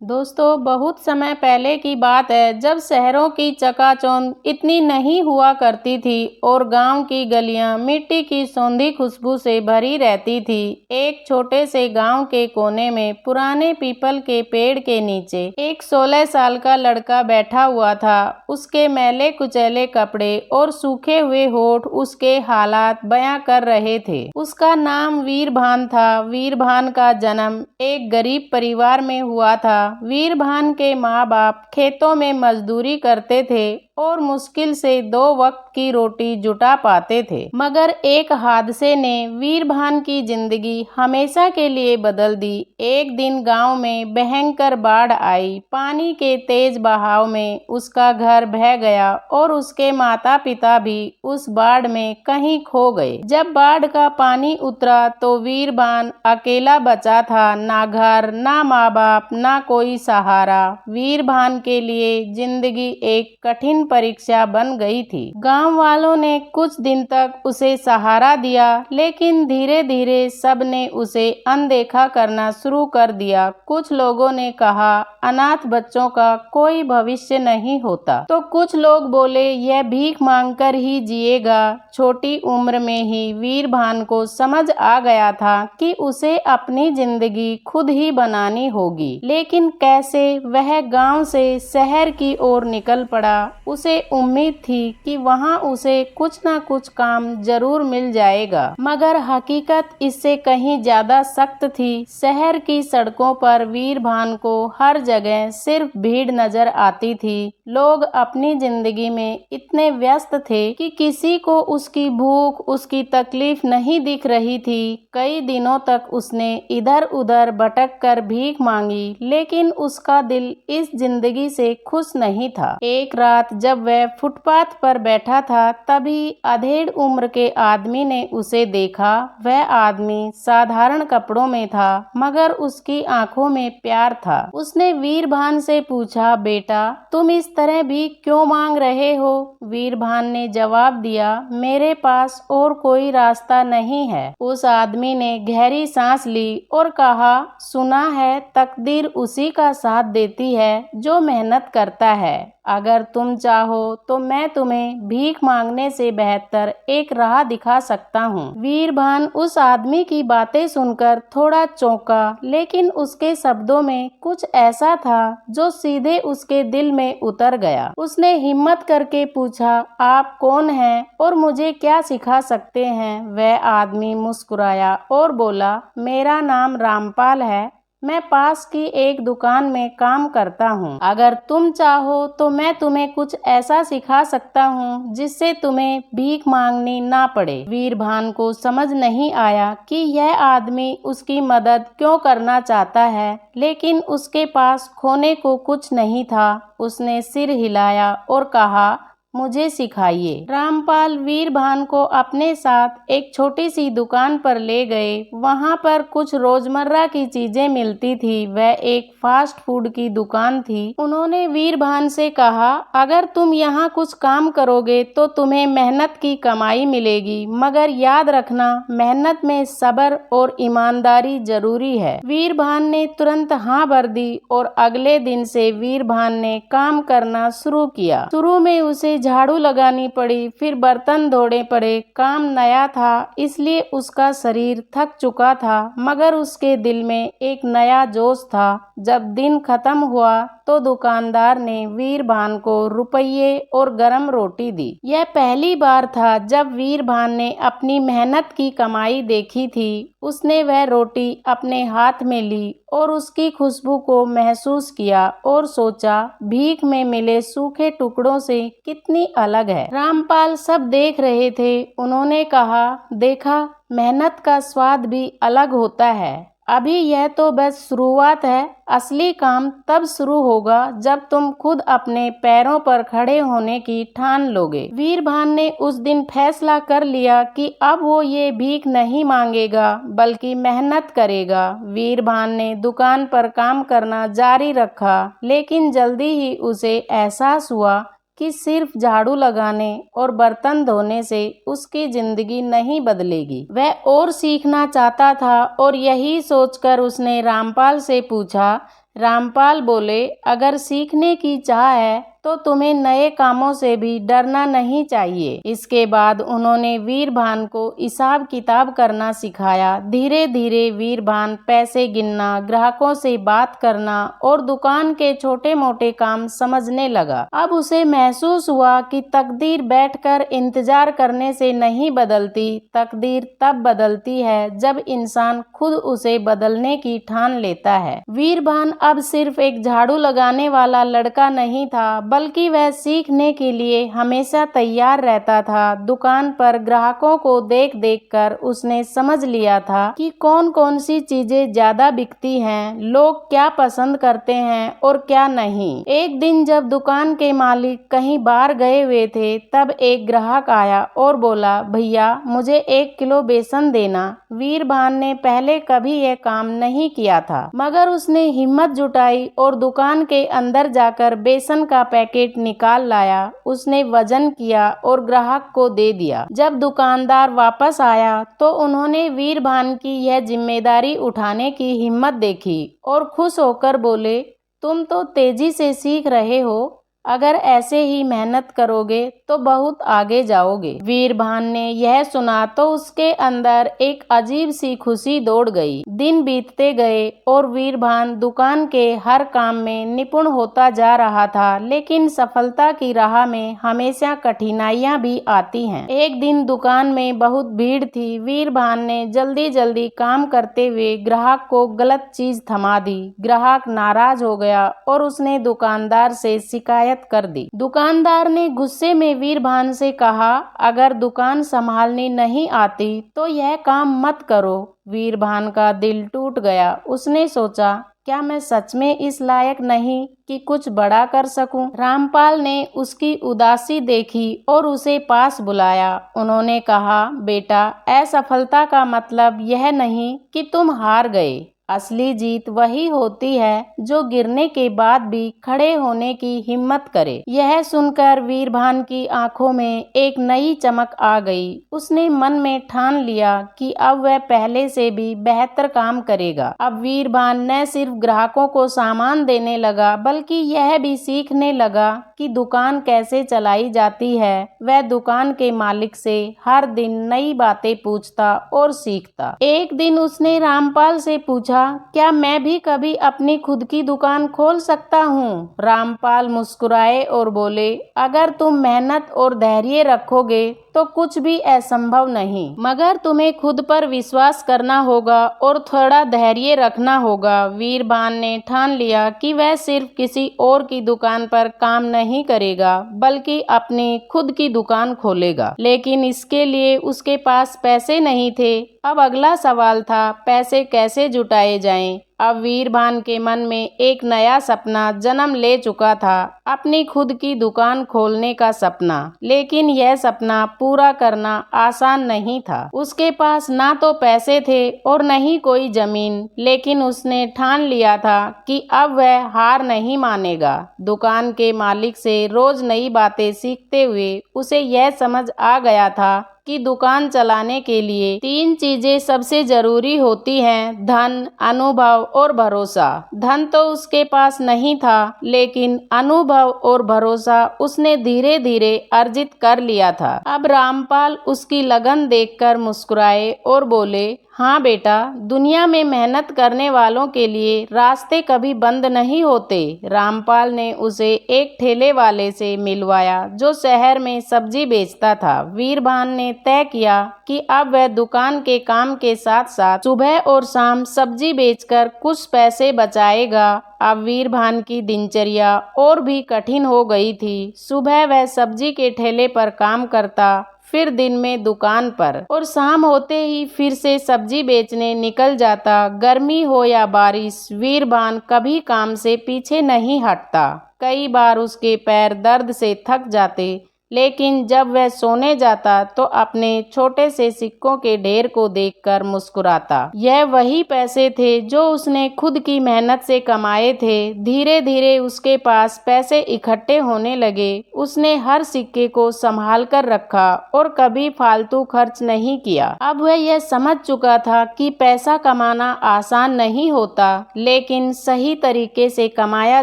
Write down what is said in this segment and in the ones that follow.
दोस्तों, बहुत समय पहले की बात है जब शहरों की चकाचौंध इतनी नहीं हुआ करती थी और गांव की गलियां मिट्टी की सौंधी खुशबू से भरी रहती थी। एक छोटे से गांव के कोने में पुराने पीपल के पेड़ के नीचे एक 16 साल का लड़का बैठा हुआ था। उसके मैले कुचैले कपड़े और सूखे हुए होठ उसके हालात बयां कर रहे थे। उसका नाम वीरभान था। वीरभान का जन्म एक गरीब परिवार में हुआ था। वीरभान के माँ बाप खेतों में मजदूरी करते थे और मुश्किल से 2 वक्त की रोटी जुटा पाते थे। मगर एक हादसे ने वीरभान की जिंदगी हमेशा के लिए बदल दी। एक दिन गांव में भयंकर बाढ़ आई। पानी के तेज बहाव में उसका घर बह गया और उसके माता पिता भी उस बाढ़ में कहीं खो गए। जब बाढ़ का पानी उतरा तो वीरभान अकेला बचा था। ना घर, ना माँ बाप, ना कोई सहारा। वीरभान के लिए जिंदगी एक कठिन परीक्षा बन गई थी। गांव वालों ने कुछ दिन तक उसे सहारा दिया, लेकिन धीरे धीरे सब ने उसे अनदेखा करना शुरू कर दिया। कुछ लोगों ने कहा, अनाथ बच्चों का कोई भविष्य नहीं होता, तो कुछ लोग बोले यह भीख मांगकर ही जिएगा। छोटी उम्र में ही वीरभान को समझ आ गया था कि उसे अपनी जिंदगी खुद ही बनानी होगी। लेकिन कैसे? वह गांव से शहर की ओर निकल पड़ा। उसे उम्मीद थी कि वहां उसे कुछ न कुछ काम जरूर मिल जाएगा, मगर हकीकत इससे कहीं ज्यादा सख्त थी। शहर की सड़कों पर वीरभान को हर जगह सिर्फ भीड़ नजर आती थी। लोग अपनी जिंदगी में इतने व्यस्त थे कि किसी को उसकी भूख, उसकी तकलीफ नहीं दिख रही थी। कई दिनों तक उसने इधर उधर भटक कर भीख मांगी, लेकिन उसका दिल इस जिंदगी से खुश नहीं था। एक रात जब वह फुटपाथ पर बैठा था, तभी अधेड़ उम्र के आदमी ने उसे देखा। वह आदमी साधारण कपड़ों में था, मगर उसकी आंखों में प्यार था। उसने वीरभान से पूछा, बेटा, तुम इस तरह भी क्यों मांग रहे हो? वीरभान ने जवाब दिया, मेरे पास और कोई रास्ता नहीं है। उस आदमी ने गहरी सांस ली और कहा, सुना है तकदीर उसी का साथ देती है जो मेहनत करता है। अगर तुम चाहो तो मैं तुम्हें भीख मांगने से बेहतर एक राह दिखा सकता हूँ। वीरभान उस आदमी की बातें सुनकर थोड़ा चौंका, लेकिन उसके शब्दों में कुछ ऐसा था जो सीधे उसके दिल में उतर गया। उसने हिम्मत करके पूछा, आप कौन हैं और मुझे क्या सिखा सकते हैं? वह आदमी मुस्कुराया और बोला, मेरा नाम रामपाल है। मैं पास की एक दुकान में काम करता हूँ। अगर तुम चाहो तो मैं तुम्हें कुछ ऐसा सिखा सकता हूँ जिससे तुम्हें भीख मांगनी ना पड़े। वीरभान को समझ नहीं आया कि यह आदमी उसकी मदद क्यों करना चाहता है, लेकिन उसके पास खोने को कुछ नहीं था। उसने सिर हिलाया और कहा, मुझे सिखाइए। रामपाल वीरभान को अपने साथ एक छोटी सी दुकान पर ले गए। वहां पर कुछ रोजमर्रा की चीजें मिलती थी। वह एक फास्ट फूड की दुकान थी। उन्होंने वीरभान से कहा, अगर तुम यहाँ कुछ काम करोगे तो तुम्हें मेहनत की कमाई मिलेगी, मगर याद रखना, मेहनत में सब्र और ईमानदारी जरूरी है। वीरभान ने तुरंत हाँ भर दी और अगले दिन से वीरभान ने काम करना शुरू किया। शुरू में उसे झाड़ू लगानी पड़ी, फिर बर्तन धोने पड़े। काम नया था, इसलिए उसका शरीर थक चुका था, मगर उसके दिल में एक नया जोश था। जब दिन खत्म हुआ तो दुकानदार ने वीरभान को रुपये और गरम रोटी दी। यह पहली बार था जब वीरभान ने अपनी मेहनत की कमाई देखी थी। उसने वह रोटी अपने हाथ में ली और उसकी खुशबू को महसूस किया और सोचा, भीख में मिले सूखे टुकड़ों से कितनी अलग है। रामपाल सब देख रहे थे। उन्होंने कहा, देखा, मेहनत का स्वाद भी अलग होता है। अभी यह तो बस शुरुआत है। असली काम तब शुरू होगा जब तुम खुद अपने पैरों पर खड़े होने की ठान लोगे। वीरभान ने उस दिन फैसला कर लिया कि अब वो ये भीख नहीं मांगेगा, बल्कि मेहनत करेगा। वीरभान ने दुकान पर काम करना जारी रखा, लेकिन जल्दी ही उसे एहसास हुआ कि सिर्फ झाड़ू लगाने और बर्तन धोने से उसकी जिंदगी नहीं बदलेगी। वह और सीखना चाहता था और यही सोचकर उसने रामपाल से पूछा, रामपाल बोले, अगर सीखने की चाह है तो तुम्हें नए कामों से भी डरना नहीं चाहिए। इसके बाद उन्होंने वीरभान को हिसाब किताब करना सिखाया। धीरे धीरे वीरभान पैसे गिनना, ग्राहकों से बात करना और दुकान के छोटे मोटे काम समझने लगा। अब उसे महसूस हुआ कि तकदीर बैठकर इंतजार करने से नहीं बदलती, तकदीर तब बदलती है जब इंसान खुद उसे बदलने की ठान लेता है। वीरभान अब सिर्फ एक झाड़ू लगाने वाला लड़का नहीं था, बल्कि वह सीखने के लिए हमेशा तैयार रहता था। दुकान पर ग्राहकों को देख देख कर उसने समझ लिया था कि कौन कौन सी चीजें ज्यादा बिकती हैं, लोग क्या पसंद करते हैं और क्या नहीं। एक दिन जब दुकान के मालिक कहीं बाहर गए हुए थे, तब एक ग्राहक आया और बोला, भैया मुझे 1 किलो बेसन देना। वीरभान ने पहले कभी यह काम नहीं किया था, मगर उसने हिम्मत जुटाई और दुकान के अंदर जाकर बेसन का पैकेट निकाल लाया। उसने वजन किया और ग्राहक को दे दिया। जब दुकानदार वापस आया तो उन्होंने वीरभान की यह जिम्मेदारी उठाने की हिम्मत देखी और खुश होकर बोले, तुम तो तेजी से सीख रहे हो, अगर ऐसे ही मेहनत करोगे तो बहुत आगे जाओगे। वीरभान ने यह सुना तो उसके अंदर एक अजीब सी खुशी दौड़ गई। दिन बीतते गए और वीरभान दुकान के हर काम में निपुण होता जा रहा था, लेकिन सफलता की राह में हमेशा कठिनाइयां भी आती हैं। एक दिन दुकान में बहुत भीड़ थी। वीरभान ने जल्दी जल्दी काम करते हुए ग्राहक को गलत चीज थमा दी। ग्राहक नाराज हो गया और उसने दुकानदार से शिकायत कर दी। दुकानदार ने गुस्से में वीरभान से कहा, अगर दुकान संभालनी नहीं आती तो यह काम मत करो। वीरभान का दिल टूट गया। उसने सोचा, क्या मैं सच में इस लायक नहीं कि कुछ बड़ा कर सकूं? रामपाल ने उसकी उदासी देखी और उसे पास बुलाया। उन्होंने कहा, बेटा, असफलता का मतलब यह नहीं कि तुम हार गए। असली जीत वही होती है जो गिरने के बाद भी खड़े होने की हिम्मत करे। यह सुनकर वीरभान की आंखों में एक नई चमक आ गई। उसने मन में ठान लिया कि अब वह पहले से भी बेहतर काम करेगा। अब वीरभान न सिर्फ ग्राहकों को सामान देने लगा, बल्कि यह भी सीखने लगा कि दुकान कैसे चलाई जाती है। वह दुकान के मालिक से हर दिन नई बातें पूछता और सीखता। एक दिन उसने रामपाल से पूछा, क्या मैं भी कभी अपनी खुद की दुकान खोल सकता हूँ? रामपाल मुस्कुराए और बोले, अगर तुम मेहनत और धैर्य रखोगे तो कुछ भी असंभव नहीं, मगर तुम्हें खुद पर विश्वास करना होगा और थोड़ा धैर्य रखना होगा। वीरभान ने ठान लिया कि वह सिर्फ किसी और की दुकान पर काम नहीं करेगा, बल्कि अपनी खुद की दुकान खोलेगा। लेकिन इसके लिए उसके पास पैसे नहीं थे। अब अगला सवाल था, पैसे कैसे जुटाए जाएं? अब वीरभान के मन में एक नया सपना जन्म ले चुका था, अपनी खुद की दुकान खोलने का सपना। लेकिन यह सपना पूरा करना आसान नहीं था। उसके पास ना तो पैसे थे और न ही कोई जमीन, लेकिन उसने ठान लिया था कि अब वह हार नहीं मानेगा। दुकान के मालिक से रोज नई बातें सीखते हुए उसे यह समझ आ गया था कि दुकान चलाने के लिए 3 चीजें सबसे जरूरी होती हैं, धन, अनुभव और भरोसा। धन तो उसके पास नहीं था, लेकिन अनुभव और भरोसा उसने धीरे धीरे अर्जित कर लिया था। अब रामपाल उसकी लगन देखकर मुस्कुराए और बोले, हाँ बेटा, दुनिया में मेहनत करने वालों के लिए रास्ते कभी बंद नहीं होते। रामपाल ने उसे एक ठेले वाले से मिलवाया जो शहर में सब्जी बेचता था। वीरभान ने तय किया कि अब वह दुकान के काम के साथ साथ सुबह और शाम सब्जी बेचकर कुछ पैसे बचाएगा। अब वीरभान की दिनचर्या और भी कठिन हो गई थी। सुबह वह सब्जी के ठेले पर काम करता, फिर दिन में दुकान पर, और शाम होते ही फिर से सब्जी बेचने निकल जाता। गर्मी हो या बारिश, वीरभान कभी काम से पीछे नहीं हटता। कई बार उसके पैर दर्द से थक जाते, लेकिन जब वह सोने जाता तो अपने छोटे से सिक्कों के ढेर को देखकर मुस्कुराता। यह वही पैसे थे जो उसने खुद की मेहनत से कमाए थे। धीरे धीरे उसके पास पैसे इकट्ठे होने लगे। उसने हर सिक्के को संभाल कर रखा और कभी फालतू खर्च नहीं किया। अब वह यह समझ चुका था कि पैसा कमाना आसान नहीं होता, लेकिन सही तरीके से कमाया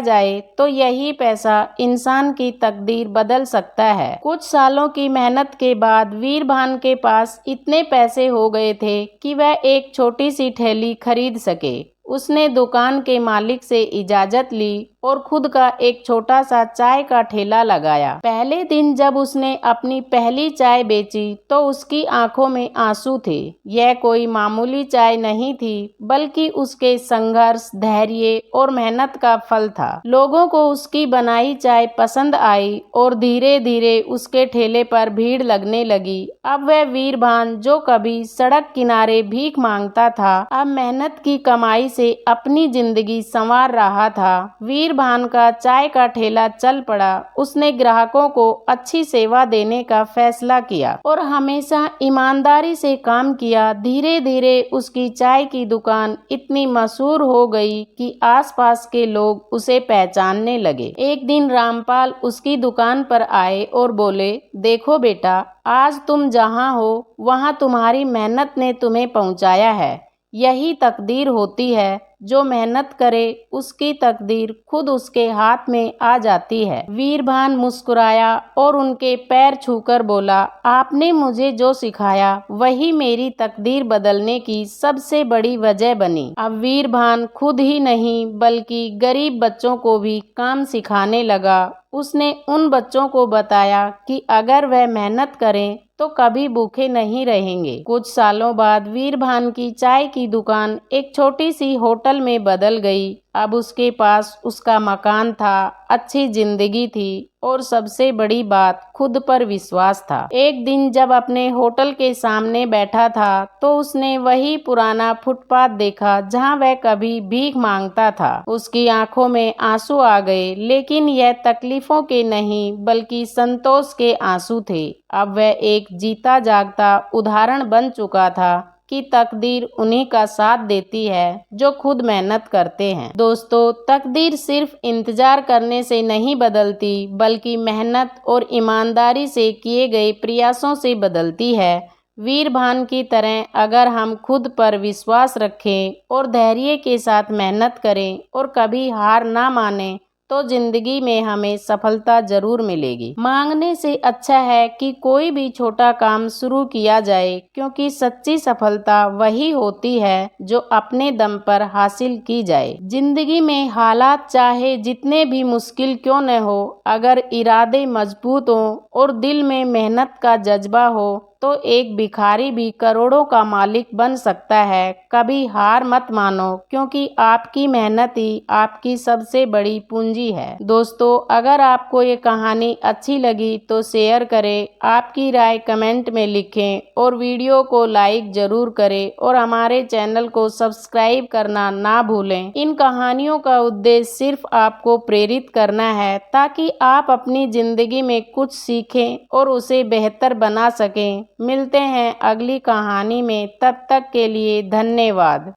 जाए तो यही पैसा इंसान की तकदीर बदल सकता है। कुछ सालों की मेहनत के बाद वीरभान के पास इतने पैसे हो गए थे कि वह एक छोटी सी ठेली खरीद सके। उसने दुकान के मालिक से इजाजत ली और खुद का एक छोटा सा चाय का ठेला लगाया। पहले दिन जब उसने अपनी पहली चाय बेची तो उसकी आंखों में आंसू थे। यह कोई मामूली चाय नहीं थी, बल्कि उसके संघर्ष, धैर्य और मेहनत का फल था। लोगों को उसकी बनाई चाय पसंद आई और धीरे धीरे उसके ठेले पर भीड़ लगने लगी। अब वह वीरभान, जो कभी सड़क किनारे भीख मांगता था, अब मेहनत की कमाई से अपनी जिंदगी संवार रहा था। वीरभान का चाय का ठेला चल पड़ा। उसने ग्राहकों को अच्छी सेवा देने का फैसला किया और हमेशा ईमानदारी से काम किया। धीरे धीरे उसकी चाय की दुकान इतनी मशहूर हो गई कि आसपास के लोग उसे पहचानने लगे। एक दिन रामपाल उसकी दुकान पर आए और बोले, देखो बेटा, आज तुम जहाँ हो वहाँ तुम्हारी मेहनत ने तुम्हें पहुँचाया है। यही तकदीर होती है। जो मेहनत करे उसकी तकदीर खुद उसके हाथ में आ जाती है। वीरभान मुस्कुराया और उनके पैर छूकर बोला, आपने मुझे जो सिखाया वही मेरी तकदीर बदलने की सबसे बड़ी वजह बनी। अब वीरभान खुद ही नहीं बल्कि गरीब बच्चों को भी काम सिखाने लगा। उसने उन बच्चों को बताया कि अगर वह मेहनत करें तो कभी भूखे नहीं रहेंगे। कुछ सालों बाद वीरभान की चाय की दुकान एक छोटी सी होटल में बदल गई। अब उसके पास उसका मकान था, अच्छी जिंदगी थी और सबसे बड़ी बात, खुद पर विश्वास था। एक दिन जब अपने होटल के सामने बैठा था तो उसने वही पुराना फुटपाथ देखा जहां वह कभी भीख मांगता था। उसकी आंखों में आंसू आ गए, लेकिन यह तकलीफों के नहीं बल्कि संतोष के आंसू थे। अब वह एक जीता जागता उदाहरण बन चुका था कि तकदीर उन्हीं का साथ देती है जो खुद मेहनत करते हैं। दोस्तों, तकदीर सिर्फ इंतजार करने से नहीं बदलती बल्कि मेहनत और ईमानदारी से किए गए प्रयासों से बदलती है। वीरभान की तरह अगर हम खुद पर विश्वास रखें और धैर्य के साथ मेहनत करें और कभी हार ना माने तो जिंदगी में हमें सफलता जरूर मिलेगी। मांगने से अच्छा है कि कोई भी छोटा काम शुरू किया जाए, क्योंकि सच्ची सफलता वही होती है जो अपने दम पर हासिल की जाए। जिंदगी में हालात चाहे जितने भी मुश्किल क्यों न हो, अगर इरादे मजबूत हों और दिल में मेहनत का जज्बा हो तो एक भिखारी भी करोड़ों का मालिक बन सकता है। कभी हार मत मानो, क्योंकि आपकी मेहनत ही आपकी सबसे बड़ी पूंजी है। दोस्तों, अगर आपको ये कहानी अच्छी लगी तो शेयर करें, आपकी राय कमेंट में लिखें और वीडियो को लाइक जरूर करें और हमारे चैनल को सब्सक्राइब करना ना भूलें। इन कहानियों का उद्देश्य सिर्फ आपको प्रेरित करना है ताकि आप अपनी जिंदगी में कुछ सीखें और उसे बेहतर बना सकें। मिलते हैं अगली कहानी में, तब तक के लिए धन्यवाद।